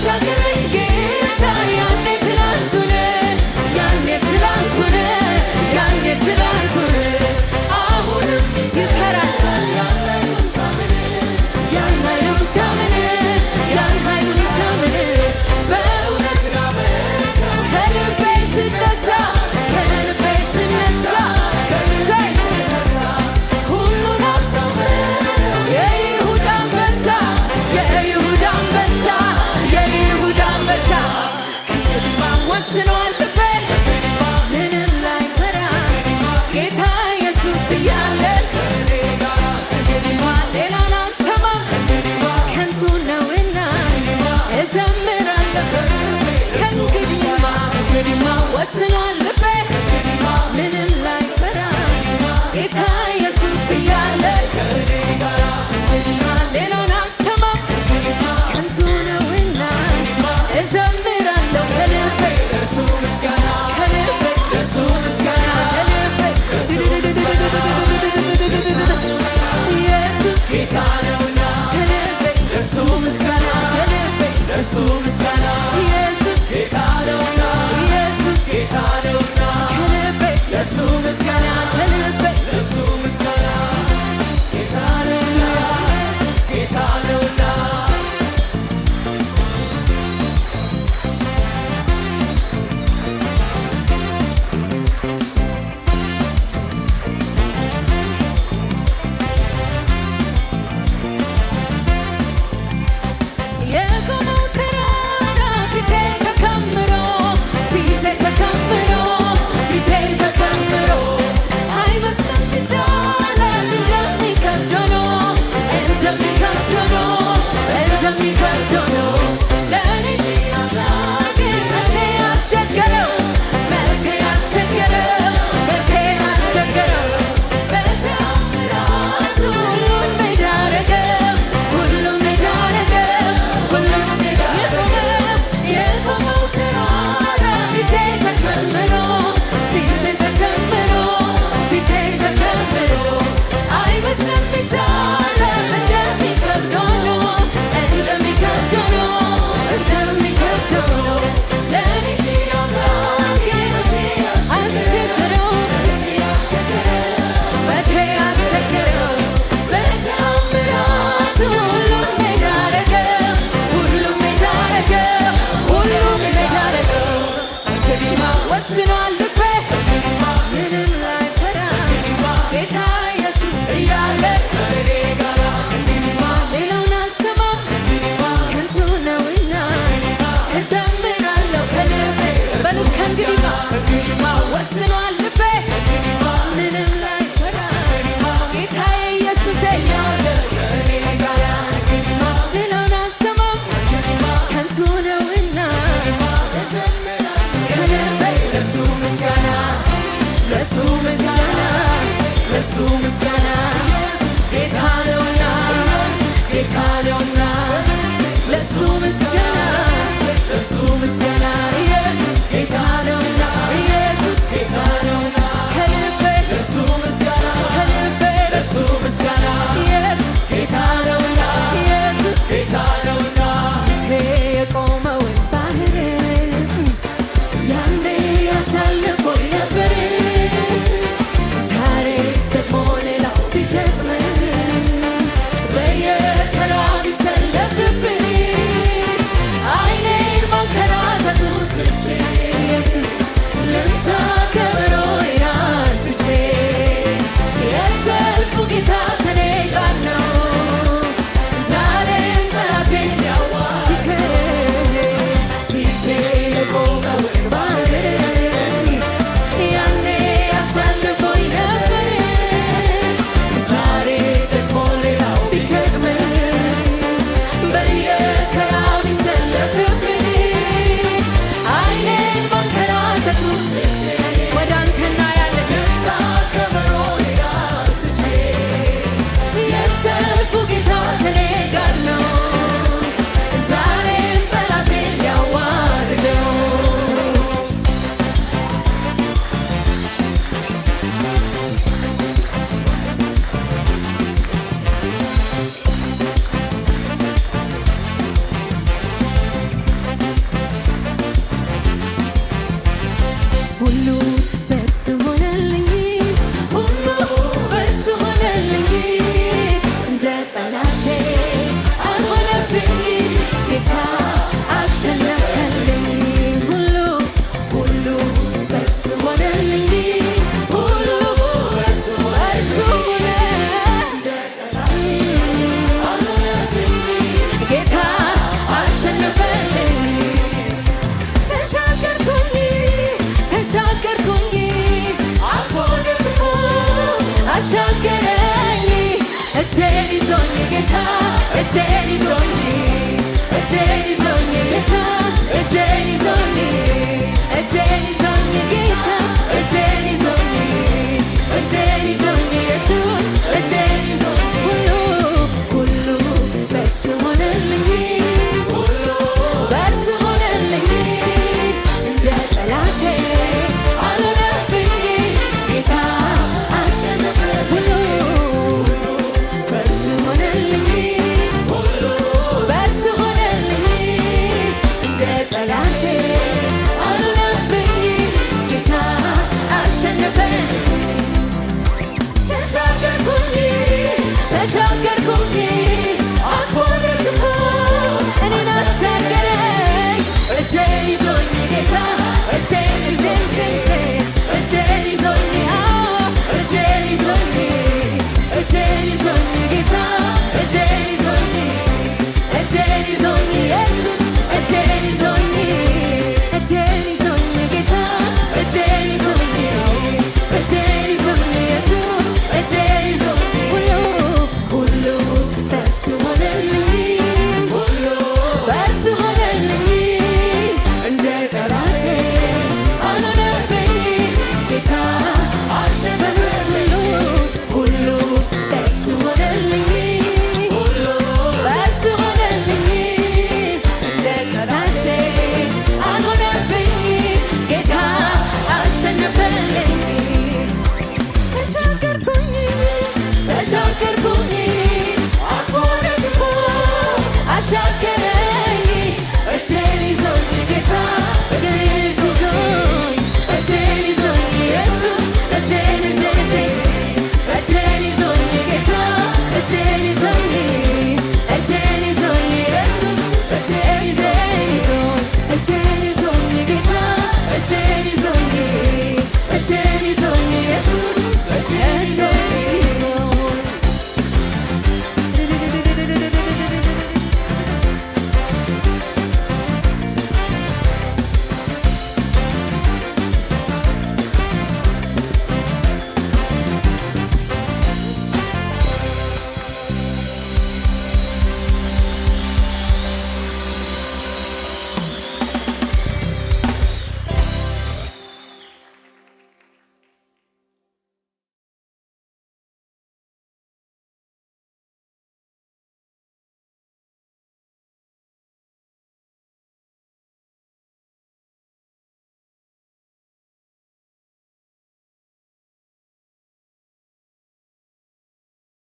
ያሻገረኝ ጌታ ያኔ ትላንቱን አሁንም ይሰራል ያን ኃይሉን ሳምን በእውነት ከልቤ ስነሳ ሁሉን አሳመ የይሁዳ አንበሳ ወስኗል ልቤ ምንም ላይፈራ ጌታ ኢየሱስ እያለ ሌላን አልሰማም ከንቱ ነውና እዘምራለሁ ከእንግዲህማ ወስኗል ልቤ ምንም ላይፈራ ጌታ ኢየሱስ እያለ ሌላን አልሰማም ከንቱ ነውና እዘምራለሁ ከልቤ ኢየሱስ ጌታ ነውና ለእርሱ ምስጋና ኢየሱስ ጌታ ነውና ከልቤ ለእርሱ ምስጋና ጌታ ነውና የቆመው ተራራ ፊቴ ተከምሮ አይመስልም ፊት ዓለም እንደሚከብድ ሆኖ ለእኔ እንጂ አምላኬ መቼ አስቸገረው በተአምራቱ ሁሉን ሜዳ አረገው የቆመው ተራራ ፊቴ ተከምሮ አይመስልም ፊት ዓለም እንደሚከብድ ሆኖ ለእኔ እንጂ አምላኬ መቼ አስቸገረው በተአምራቱ ሁሉን ሜዳ አረገው እንግዲህማ ወስኗል ልቤ ምንም ላይፈራ ጌታ ኢየሱስ እያለ ሌላውን አልሰማም ከንቱ ነውና እዘምራለሁ ከልቤ በሉት ከእንግዲህማ ወስኗል ልቤ ምንም ላይፈራ ጌታ ኢየሱስ እያለ ሌላውን አልሰማም ከንቱ ነውና እዘምራለሁ ከልቤ ለእሱ ምስጋና ጌታ ነውና ለእሱ ምስጋና ኢየሱስ ጌታ ነውና ከልቤ ኢየሱስ ጌታ ነውና የቆመውን ባህር ያኔ ያሳልፎኝ ነበር ዛሬስ ደግሞ ሌላው ቢገጥመኝ በየተራ ተሻገረኝ እጄን ይዞኝ ጌታ እጄን ይዞኝ እጄን ይዞኝ ጌታ እጄን ይዞኝ እጄን ይዞኝ ጌታ እጄን ይዞኝ እጄን ይዞኝ ኢየሱስ እጄን ይዞኝ ሁሉ በእርሱ ሆነልኝ ሁሉ በእርሱ ሆነልኝ እንደ ጠላቴ አልሆነብኝ ጌታ አሸነፈ ሁሉ በእርሱ ሆነልኝ ሁሉ በእርሱ ሆነልኝ እንደ ጠላቴ አልሆነብኝ ጌታ አሸነፈኝ ተሻገርኩኝ አልፎ ደግፎ እኔን አሻገረኝ እጄን ይዞኝ ጌታ